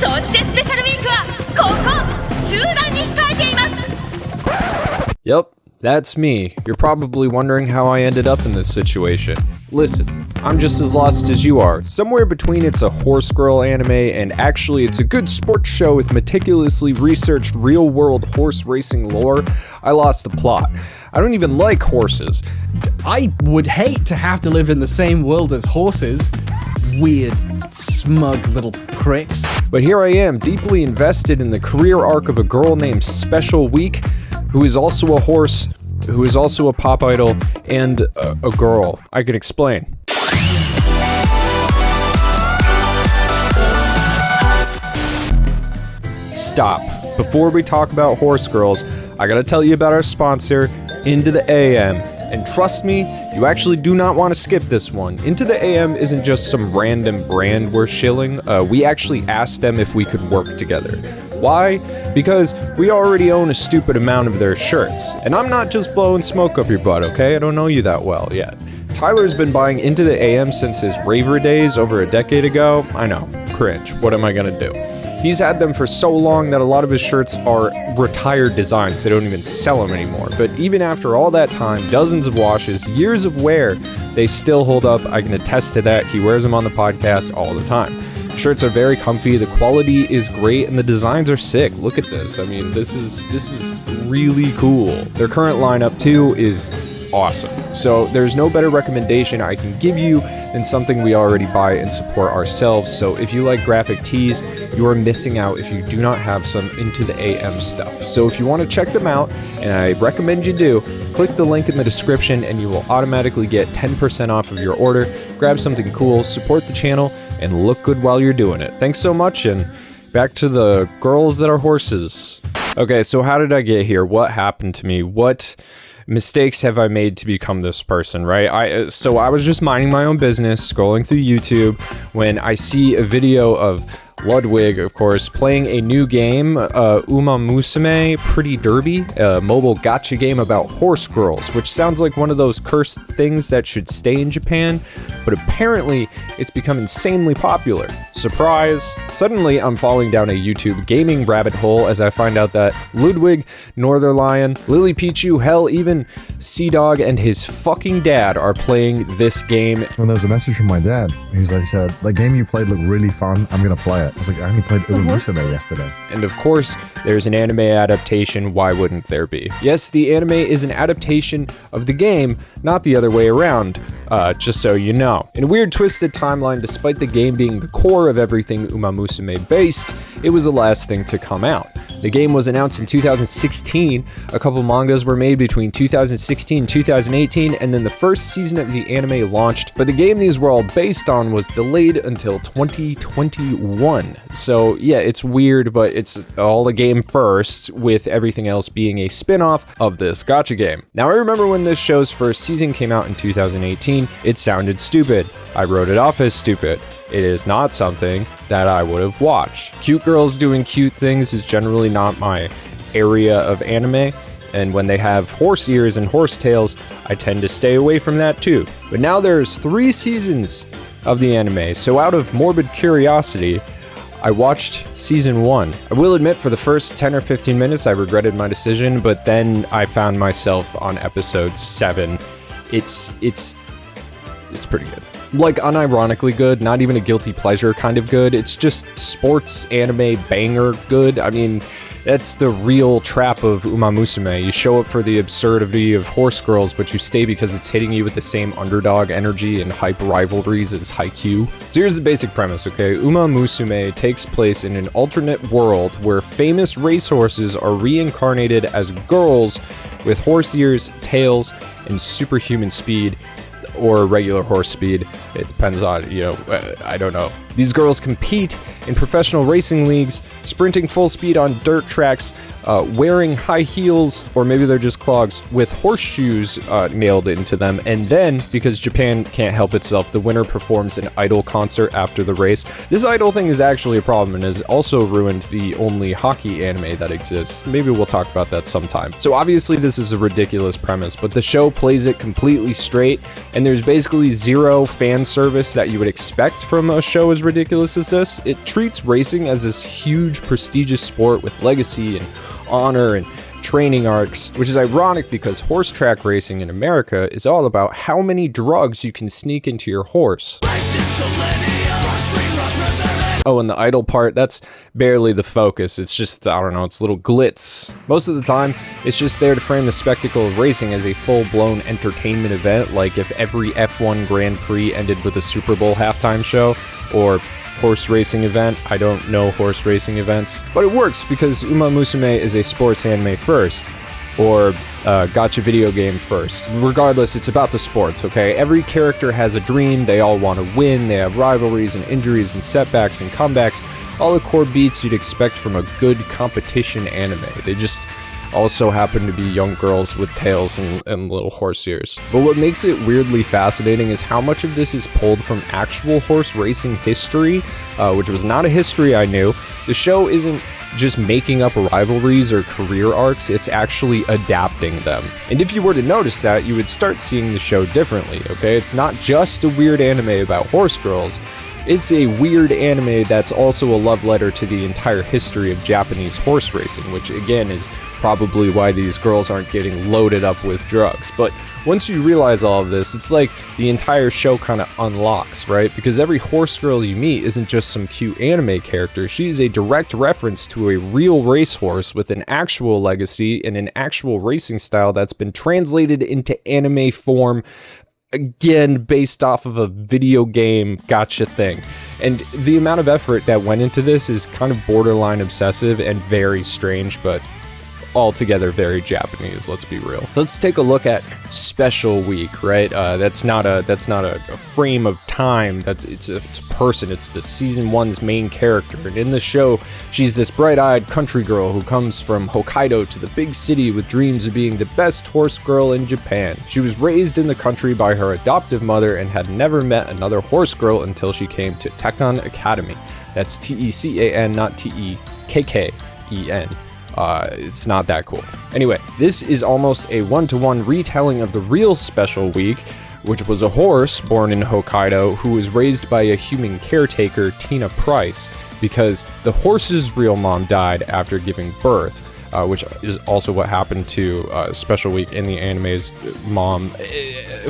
そしてスペシャルウィークはここ中段に控えています。 Yep, that's me. You're probably wondering how I ended up in this situation. Listen, I'm just as lost as you are. Somewhere between it's a horse girl anime and actually it's a good sports show with meticulously researched real-world horse racing lore, I lost the plot. I don't even like horses. I would hate to have to live in the same world as horses. Weird, smug little pricks. But here I am, deeply invested in the career arc of a girl named Special Week, who is also a horse, who is also a pop idol, and a girl. I can explain. Stop. Before we talk about horse girls, I gotta tell you about our sponsor, Into the AM. And trust me, you actually do not want to skip this one. Into the AM isn't just some random brand we're shilling. We actually asked them if we could work together. Why? Because we already own a stupid amount of their shirts. And I'm not just blowing smoke up your butt, okay? I don't know you that well yet. Tyler's been buying Into the AM since his raver days over a decade ago. I know, cringe. What am I gonna do? He's had them for so long that a lot of his shirts are retired designs. They don't even sell them anymore. But even after all that time, dozens of washes, years of wear, they still hold up. I can attest to that. He wears them on the podcast all the time. Shirts are very comfy, the quality is great, and the designs are sick. Look at this. I mean, this is really cool. Their current lineup too is awesome. So there's no better recommendation I can give you than something we already buy and support ourselves. So if you like graphic tees, you are missing out if you do not have some Into the AM stuff. So if you want to check them out, and I recommend you do, click the link in the description and you will automatically get 10% off of your order. Grab something cool, support the channel, and look good while you're doing it. Thanks so much, and back to the girls that are horses. Okay, so how did I get here? What happened to me? What mistakes have I made to become this person, right? I was just minding my own business, scrolling through YouTube, when I see a video of Ludwig, of course, playing a new game, Umamusume Pretty Derby, a mobile gacha game about horse girls, which sounds like one of those cursed things that should stay in Japan, but apparently it's become insanely popular. Surprise! Suddenly, I'm falling down a YouTube gaming rabbit hole as I find out that Ludwig, Northernlion, Lily Pichu, hell, even Sea Dog and his fucking dad are playing this game. When there was a message from my dad, he said, "The game you played looked really fun. I'm gonna play it." I was like, "I only played Umamusume yesterday." And of course, there's an anime adaptation. Why wouldn't there be? Yes, the anime is an adaptation of the game, not the other way around. Just so you know. In a weird twisted timeline, despite the game being the core of everything Umamusume based, it was the last thing to come out. The game was announced in 2016, a couple mangas were made between 2016 and 2018, and then the first season of the anime launched, but the game these were all based on was delayed until 2021. So yeah, it's weird, but it's all a game first, with everything else being a spin-off of this gacha game. Now I remember when this show's first season came out in 2018, it sounded stupid. I wrote it off as stupid. It is not something that I would have watched. Cute girls doing cute things is generally not my area of anime, and when they have horse ears and horse tails, I tend to stay away from that too. But now there's 3 seasons of the anime, so out of morbid curiosity, I watched season 1. I will admit, for the first 10 or 15 minutes, I regretted my decision, but then I found myself on episode 7. It's pretty good. Like, unironically good, not even a guilty pleasure kind of good. It's just sports anime banger good. I mean, that's the real trap of Umamusume. You show up for the absurdity of horse girls, but you stay because it's hitting you with the same underdog energy and hype rivalries as Haikyuu. So here's the basic premise, okay? Umamusume takes place in an alternate world where famous racehorses are reincarnated as girls with horse ears, tails, and superhuman speed, or regular horse speed. It depends on, I don't know. These girls compete in professional racing leagues, sprinting full speed on dirt tracks, wearing high heels, or maybe they're just clogs, with horseshoes nailed into them. And then, because Japan can't help itself, the winner performs an idol concert after the race. This idol thing is actually a problem and has also ruined the only hockey anime that exists. Maybe we'll talk about that sometime. So obviously this is a ridiculous premise, but the show plays it completely straight, and there's basically zero fan service that you would expect from a show as ridiculous as this. It treats racing as this huge, prestigious sport with legacy and honor and training arcs, which is ironic because horse track racing in America is all about how many drugs you can sneak into your horse. Oh, and the idle part, that's barely the focus. It's just, I don't know, it's little glitz. Most of the time, it's just there to frame the spectacle of racing as a full-blown entertainment event, like if every F1 Grand Prix ended with a Super Bowl halftime show, or horse racing event. I don't know horse racing events, but it works because Umamusume is a sports anime first, or gacha video game first. Regardless, it's about the sports, okay? Every character has a dream, they all want to win, they have rivalries and injuries and setbacks and comebacks, all the core beats you'd expect from a good competition anime. They just also happen to be young girls with tails and little horse ears. But what makes it weirdly fascinating is how much of this is pulled from actual horse racing history, which was not a history I knew. The show isn't just making up rivalries or career arcs, it's actually adapting them. And if you were to notice that, you would start seeing the show differently, okay? It's not just a weird anime about horse girls, it's a weird anime that's also a love letter to the entire history of Japanese horse racing, which again is probably why these girls aren't getting loaded up with drugs. But once you realize all of this, it's like the entire show kind of unlocks, right? Because every horse girl you meet isn't just some cute anime character, she's a direct reference to a real racehorse with an actual legacy and an actual racing style that's been translated into anime form, again based off of a video game gotcha thing. And the amount of effort that went into this is kind of borderline obsessive and very strange, but altogether very Japanese, let's be real. Let's take a look at Special Week, right? That's not a frame of time, it's a person, it's the season 1's main character. And in the show, she's this bright-eyed country girl who comes from Hokkaido to the big city with dreams of being the best horse girl in Japan. She was raised in the country by her adoptive mother and had never met another horse girl until she came to Tekkan Academy. That's T-E-C-A-N, not T-E-K-K-E-N. It's not that cool. Anyway, this is almost a one-to-one retelling of the real Special Week, which was a horse born in Hokkaido who was raised by a human caretaker, Tina Price, because the horse's real mom died after giving birth, which is also what happened to Special Week in the anime's mom,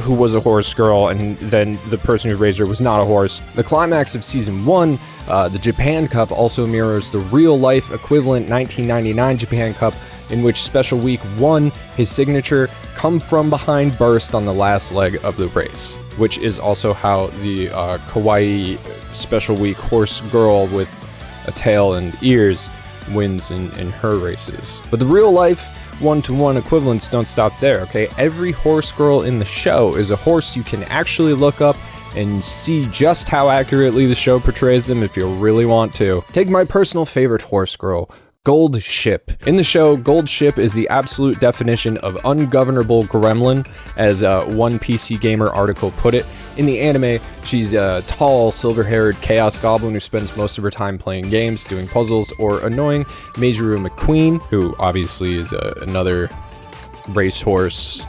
who was a horse girl, and then the person who raised her was not a horse. The climax of season 1, the Japan Cup, also mirrors the real-life equivalent 1999 Japan Cup, in which Special Week won his signature come from behind burst on the last leg of the race, which is also how the kawaii Special Week horse girl with a tail and ears wins in her races. But the real life one-to-one equivalents don't stop there, okay? Every horse girl in the show is a horse you can actually look up and see just how accurately the show portrays them if you really want to. Take my personal favorite horse girl, Gold Ship. In the show, Gold Ship is the absolute definition of ungovernable gremlin, as one PC Gamer article put it. In the anime, she's a tall, silver-haired chaos goblin who spends most of her time playing games, doing puzzles, or annoying Majoru McQueen, who obviously is another racehorse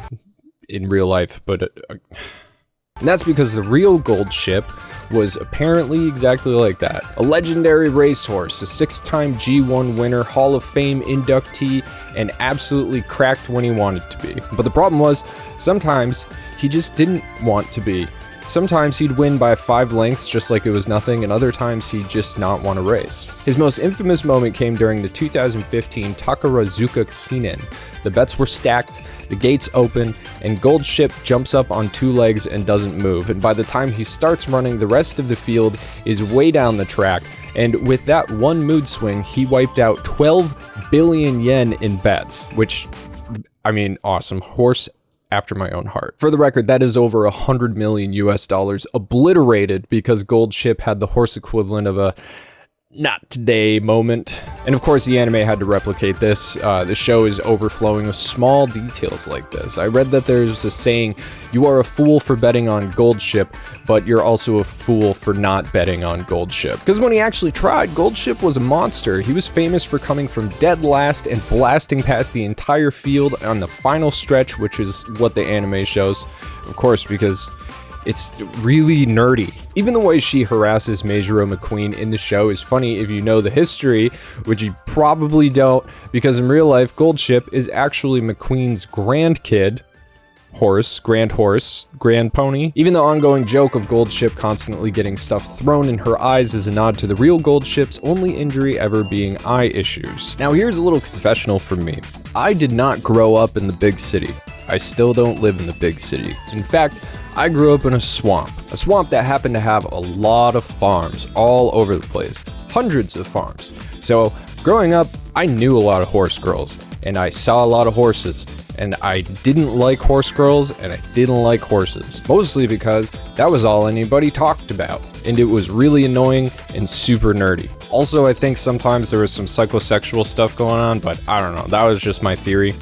in real life, but and that's because the real Gold Ship was apparently exactly like that. A legendary racehorse, a 6-time G1 winner, Hall of Fame inductee, and absolutely cracked when he wanted to be. But the problem was, sometimes he just didn't want to be. Sometimes he'd win by 5 lengths just like it was nothing, and other times he'd just not want to race. His most infamous moment came during the 2015 Takarazuka Kinen. The bets were stacked, the gates open, and Gold Ship jumps up on 2 legs and doesn't move, and by the time he starts running, the rest of the field is way down the track, and with that one mood swing, he wiped out 12 billion yen in bets, which, I mean, awesome. Horse after my own heart. For the record, that is over 100 million US dollars obliterated because Gold Ship had the horse equivalent of a not today moment. And of course, the anime had to replicate this. The show is overflowing with small details like this. I read that there's a saying, you are a fool for betting on Gold Ship, but you're also a fool for not betting on Gold Ship. Because when he actually tried, Gold Ship was a monster. He was famous for coming from dead last and blasting past the entire field on the final stretch, which is what the anime shows. Of course, because It's really nerdy. Even the way she harasses Meijiro McQueen in the show is funny if you know the history, which you probably don't, because in real life, Goldship is actually McQueen's grandkid. Grand pony. Even the ongoing joke of Goldship constantly getting stuff thrown in her eyes is a nod to the real Goldship's only injury ever being eye issues. Now here's a little confessional from me. I did not grow up in the big city. I still don't live in the big city. In fact, I grew up in a swamp that happened to have a lot of farms all over the place, hundreds of farms. So growing up, I knew a lot of horse girls, and I saw a lot of horses, and I didn't like horse girls, and I didn't like horses, mostly because that was all anybody talked about, and it was really annoying and super nerdy. Also, I think sometimes there was some psychosexual stuff going on, but I don't know, that was just my theory.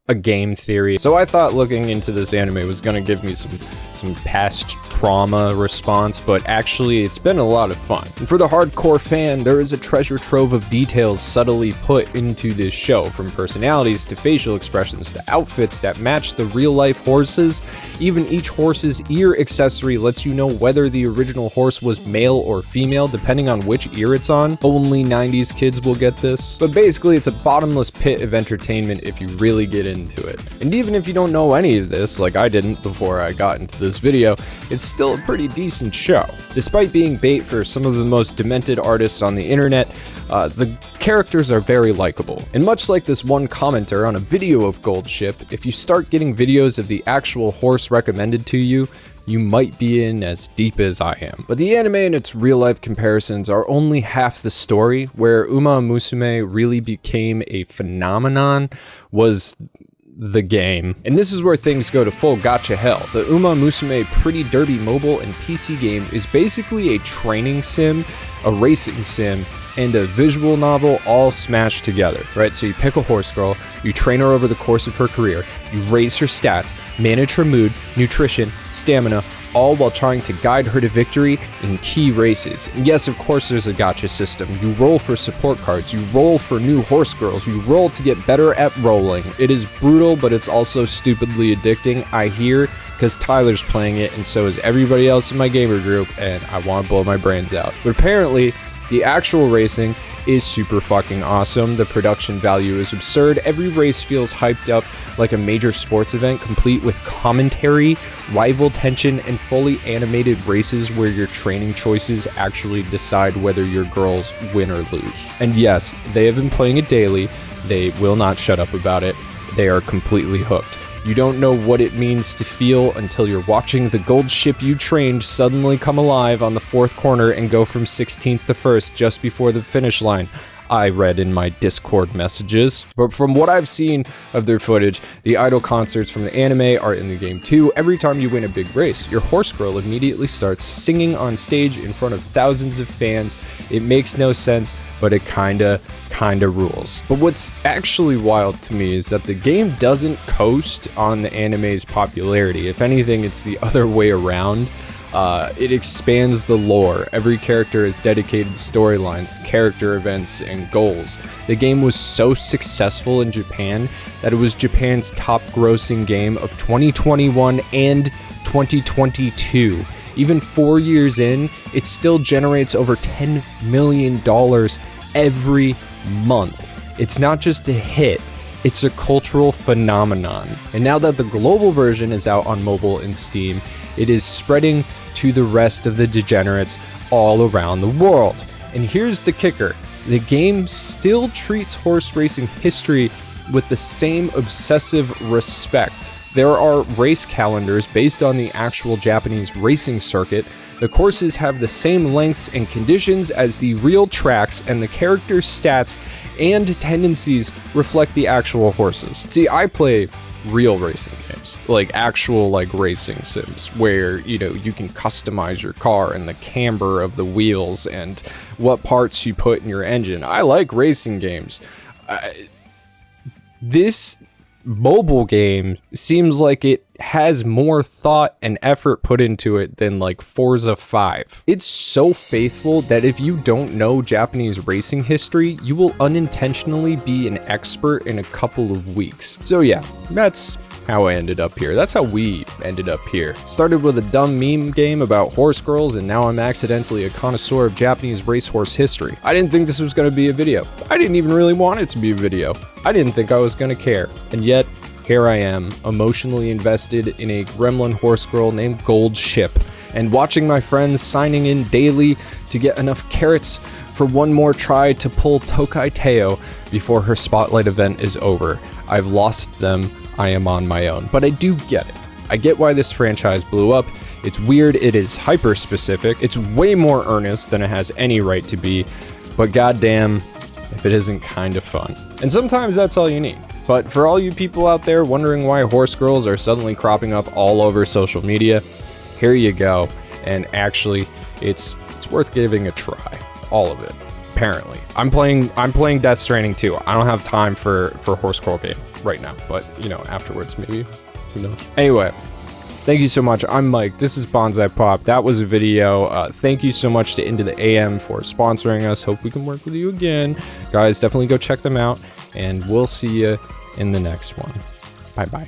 A game theory. So I thought looking into this anime was gonna give me some past trauma response, but actually it's been a lot of fun. And for the hardcore fan, there is a treasure trove of details subtly put into this show, from personalities to facial expressions to outfits that match the real life horses. Even each horse's ear accessory lets you know whether the original horse was male or female depending on which ear it's on. Only 90s kids will get this. But basically it's a bottomless pit of entertainment if you really get into it. And even if you don't know any of this, like I didn't before I got into this video, it's still a pretty decent show. Despite being bait for some of the most demented artists on the internet, the characters are very likable. And much like this one commenter on a video of Goldship, if you start getting videos of the actual horse recommended to you, you might be in as deep as I am. But the anime and its real life comparisons are only half the story. Where Umamusume really became a phenomenon was the game. And this is where things go to full gacha hell. The Umamusume Pretty Derby mobile and PC game is basically a training sim, a racing sim, and a visual novel all smashed together, right? So you pick a horse girl, you train her over the course of her career, you raise her stats, manage her mood, nutrition, stamina, all while trying to guide her to victory in key races. And yes, of course there's a gacha system. You roll for support cards, you roll for new horse girls, you roll to get better at rolling. It is brutal, but it's also stupidly addicting, I hear, because Tyler's playing it and so is everybody else in my gamer group, and I want to blow my brains out. But apparently, the actual racing is super fucking awesome. The production value is absurd. Every race feels hyped up like a major sports event, complete with commentary, rival tension, and fully animated races where your training choices actually decide whether your girls win or lose. And yes, they have been playing it daily. They will not shut up about it. They are completely hooked. You don't know what it means to feel until you're watching the Goldship you trained suddenly come alive on the fourth corner and go from 16th to 1st just before the finish line. I read in my Discord messages. But from what I've seen of their footage, the idol concerts from the anime are in the game too. Every time you win a big race, your horse girl immediately starts singing on stage in front of thousands of fans. It makes no sense, but it kinda rules. But what's actually wild to me is that the game doesn't coast on the anime's popularity. If anything, it's the other way around. It expands the lore. Every character has dedicated storylines, character events, and goals. The game was so successful in Japan that it was Japan's top grossing game of 2021 and 2022. Even 4 years in, it still generates over $10 million every month. It's not just a hit, it's a cultural phenomenon. And now that the global version is out on mobile and Steam, it is spreading to the rest of the degenerates all around the world. And here's the kicker. The game still treats horse racing history with the same obsessive respect. There are race calendars based on the actual Japanese racing circuit. The courses have the same lengths and conditions as the real tracks, and the characters' stats and tendencies reflect the actual horses. See, I play real racing games, like actual racing sims, where you can customize your car and the camber of the wheels and what parts you put in your engine. I like racing games. This mobile game seems like it has more thought and effort put into it than Forza 5. It's so faithful that if you don't know Japanese racing history, you will unintentionally be an expert in a couple of weeks. So yeah, that's how I ended up here. That's how we ended up here. Started with a dumb meme game about horse girls, and now I'm accidentally a connoisseur of Japanese racehorse history. I didn't think this was going to be a video. I didn't even really want it to be a video. I didn't think I was going to care. And yet, here I am, emotionally invested in a gremlin horse girl named Gold Ship, and watching my friends signing in daily to get enough carrots for one more try to pull Tokai Teo before her spotlight event is over. I've lost them. I am on my own. But I do get it. I get why this franchise blew up. It's weird, it is hyper specific, it's way more earnest than it has any right to be, but goddamn if it isn't kind of fun. And sometimes that's all you need. But for all you people out there wondering why horse girls are suddenly cropping up all over social media, here you go. And actually, it's worth giving a try. All of it. Apparently. I'm playing Death Stranding 2. I don't have time for a horse girl game right now, but you know, afterwards maybe. Who knows? Anyway, thank you so much. I'm Mike. This is Bonsai Pop. That was a video. Thank you so much to Into the AM for sponsoring us. Hope we can work with you again. Guys, definitely go check them out, and we'll see you in the next one. Bye-bye.